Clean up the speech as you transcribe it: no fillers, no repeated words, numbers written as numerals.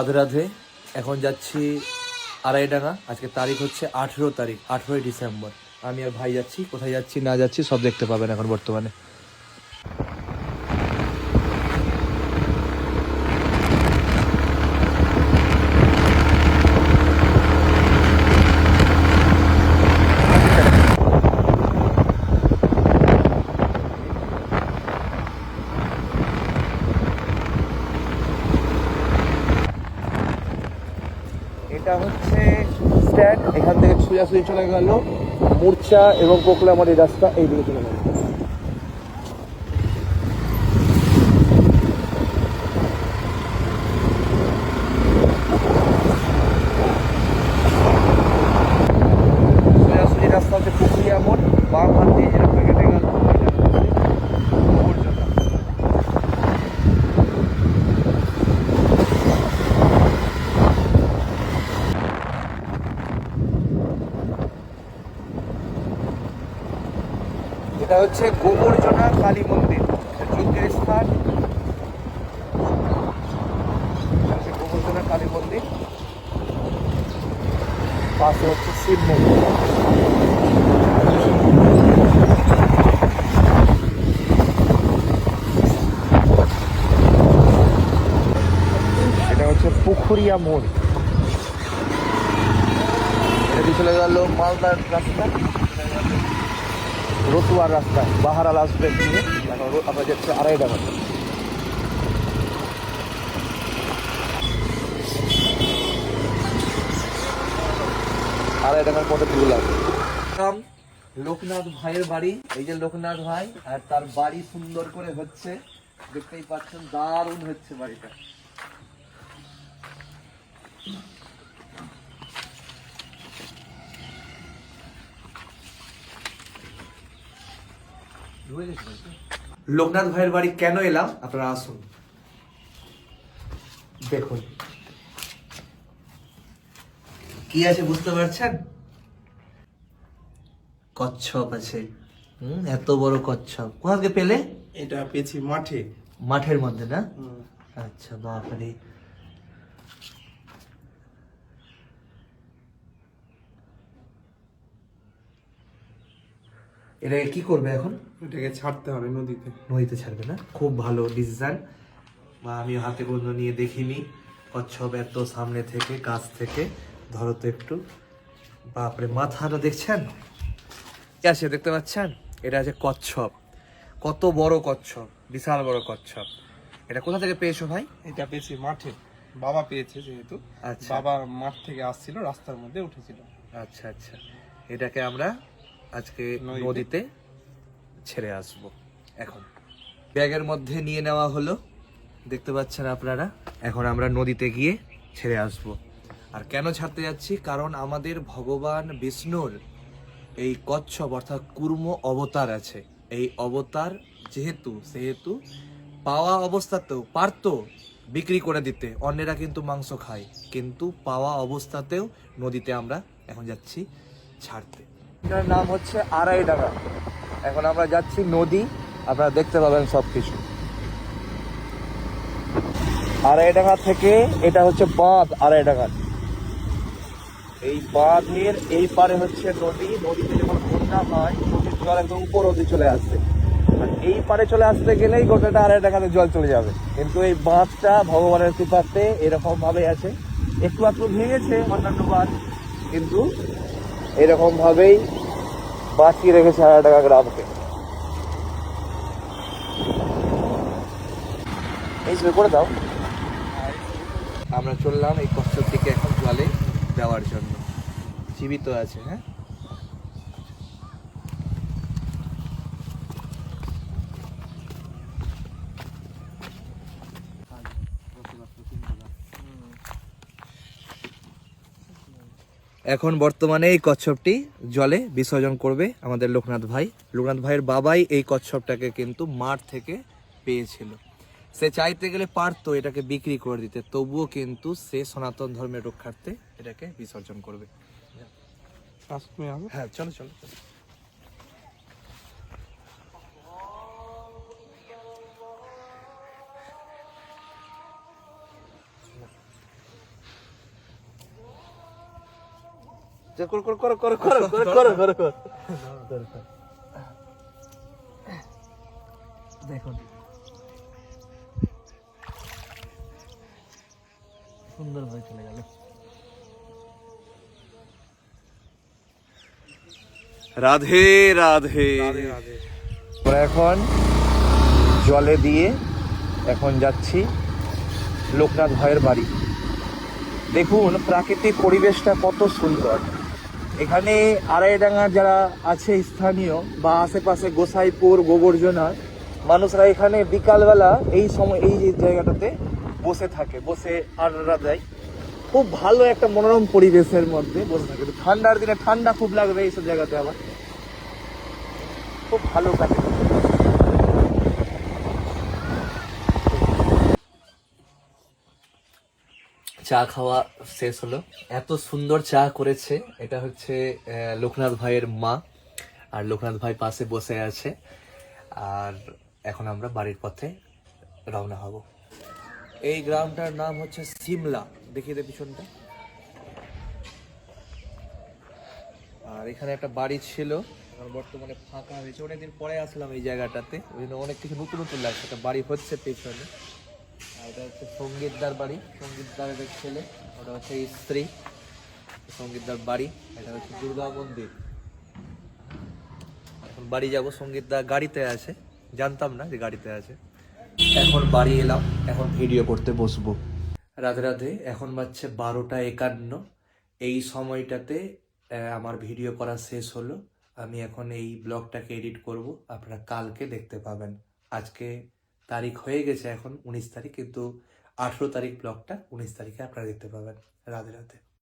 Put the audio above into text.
রাধে রাধে। এখন যাচ্ছি আড়াইডাঙ্গা। আজকে তারিখ হচ্ছে 18 তারিখ, 18ই ডিসেম্বর। আমি আর ভাই যাচ্ছি। কোথায় যাচ্ছি না যাচ্ছি সব দেখতে পাবেন এখন বর্তমানে। এটা হচ্ছে স্ট্যান্ড। এখান থেকে সোজাসুজি চলে গেল মূর্ছা এবং কোকলামারি রাস্তা, এই দিকে চলে গেল। সোজাসুজি রাস্তা হচ্ছে পুকুরিয়া মোড়, বাম হাত দিয়ে এরকম কেটে গেল গোবরজোতা। এটা হচ্ছে গোবরজোনা কালী মন্দির, যজ্ঞের স্থান। গোবরজোনা কালী মন্দির, পাশে হচ্ছে শিব মন্দির। এটা হচ্ছে পুকুরিয়া মোড়। এটি চলে গেল মালদার রাস্তা, রতুয়ার রাস্তায় বাহারা লাস্ট ব্রেক নিয়ে। এখন আমরা যাচ্ছি আড়াইডাঙ্গা। আড়াইডাঙ্গার পথে ঢুকলাম। লোকনাথ ভাইয়ের বাড়ি। এই যে লোকনাথ ভাই, আর তার বাড়ি সুন্দর করে হচ্ছে, দেখতেই পাচ্ছেন, দারুণ হচ্ছে বাড়িটা। লোকনাথ ভাইয়ের বাড়ি কেন এলাম আপনারা আসুন দেখুন কি আছে, বুঝতে পারছেন? কচ্ছপ আছে। এত বড় কচ্ছপ কোথা থেকে পেলে? এটা পেয়েছি মাঠে। মাঠের মধ্যে না? আচ্ছা, বাপরে। এটাকে কি করবে এখন? এটাকে ছাড়তে হবে নদীতে। নদীতে ছাড়বে না? খুব ভালো ডিসিশন। বা আমি হাতে কোনো নিয়ে দেখিনি কচ্ছপ এত সামনে থেকে, কাছ থেকে। ধরো তো একটু। বাপরে, মাথাটা দেখছেন? কি আছে দেখতে পাচ্ছেন? এটা আছে কচ্ছপ। কত বড় কচ্ছপ, বিশাল বড় কচ্ছপ। এটা কোথা থেকে পেয়েছো ভাই? এটা পেয়েছি মাঠে, বাবা পেয়েছে যেহেতু। আচ্ছা। বাবা মাঠ থেকে আসছিল, রাস্তার মধ্যে উঠেছিল। আচ্ছা আচ্ছা, এটাকে আমরা আজকে নদীতে ছেড়ে আসবো। এখন ব্যাগের মধ্যে নিয়ে নেওয়া হলো, দেখতে পাচ্ছেন আপনারা। এখন আমরা নদীতে গিয়ে ছেড়ে আসব। আর কেন ছাড়তে যাচ্ছি? কারণ আমাদের ভগবান বিষ্ণুর এই কচ্ছপ অর্থাৎ কুর্ম অবতার আছে। এই অবতার সেহেতু পাওয়া অবস্থাতেও পারতো বিক্রি করে দিতে, অন্যেরা কিন্তু মাংস খায়, কিন্তু পাওয়া অবস্থাতেও নদীতে আমরা এখন যাচ্ছি ছাড়তে। এটার নাম হচ্ছে আড়াইডাঙ্গা। এখন আমরা যাচ্ছি নদী, আপনারা দেখতে পাবেন সবকিছু। আড়াইডাঙ্গা থেকে এটা হচ্ছে বাঁধ আড়াইডাঙ্গার। এই বাঁধের এই পারে হচ্ছে নদী। নদীতে যখন বন্যা হয়, নদীর জল একদম উপর অবধি চলে আসছে। আর এই পারে চলে আসতে গেলেই গোটাটা আড়াইডাঙ্গাতে জল চলে যাবে। কিন্তু এই বাঁধটা ভগবানের কৃপাতে এরকম ভাবে আছে। একটু একটু ভেঙেছে অন্যান্য বাঁধ, কিন্তু এরকম ভাবেই বাঁচিয়ে রেখেছে আড়াইডাঙ্গা গ্রামকে। এই করে দাও। আমরা চললাম এই কচ্ছপটিকে এখন জলে দেওয়ার জন্য। জীবিত আছে, হ্যাঁ। এখন বর্তমানে এই কচ্ছপটি জলে বিসর্জন করবে আমাদের লোকনাথ ভাই। লোকনাথ ভাইয়ের বাবাই এই কচ্ছপটাকে কিন্তু মাঠ থেকে পেয়েছিল। সে চাইতে গেলে পারতো এটাকে বিক্রি করে দিতে, তবুও কিন্তু সে সনাতন ধর্মের রক্ষার্থে এটাকে বিসর্জন করবে। হ্যাঁ, চলো চলো চলো। করো করো করো করো করো করো করো করো দেখুন সুন্দর হয়ে চলে গেল। রাধে রাধে। আমরা এখন জলে দিয়ে এখন যাচ্ছি লোকনাথ ভাইয়ের বাড়ি। দেখুন প্রাকৃতিক পরিবেশটা কত সুন্দর। এখানে আড়াইডাঙ্গার যারা আছে স্থানীয় বা আশেপাশে গোসাইপুর গোবর্জনা মানুষরা এখানে বিকালবেলা এই সময় এই যে জায়গাটাতে বসে থাকে, বসে আড্ডা দেয়। খুব ভালো একটা মনোরম পরিবেশের মধ্যে বসে থাকে। ঠান্ডার দিনে ঠান্ডা খুব লাগবে এইসব জায়গাতে, আবার খুব ভালো কাটে। চা খাওয়া শেষ হলো। এত সুন্দর চা করেছে, এটা হচ্ছে লোকনাথ ভাইয়ের মা, আর লোকনাথ ভাই পাশে বসে আছে। আর এখন আমরা বাড়ির পথে রওনা হব। এই গ্রামটার নাম হচ্ছে সিমলা, দেখিয়ে দে পিছনটা। আর এখানে একটা বাড়ি ছিল, এখন বর্তমানে ফাঁকা হয়েছে। অনেকদিন পরে আসলাম এই জায়গাটাতে, ওই জন্য অনেক কিছু নতুন নতুন লাগছে। একটা বাড়ি হচ্ছে পেছনে, আর এটা হচ্ছে সঙ্গীতদার বাড়ি, সঙ্গীতদারের ছেলে, ওটা হচ্ছে স্ত্রী। সঙ্গীতদার বাড়ি, এটা হচ্ছে দুর্গা মন্দির। এখন বাড়ি যাব, সঙ্গীতদা গাড়িতে আছে, জানতাম না যে গাড়িতে আছে। এখন বাড়ি এলাম, এখন ভিডিও করতে বসবো। রাধে রাধে। এখন বাজছে 12টা 51। এই সময়টাতে আমার ভিডিও করা শেষ হলো। আমি এখন এই ব্লগটাকে এডিট করব, আপনারা কালকে দেখতে পাবেন। আজকে তারিখ হয়ে গেছে এখন 19 তারিখ, কিন্তু 18 তারিখ ব্লগটা 19 তারিখে আপনারা দেখতে পাবেন। রাধে রাধে।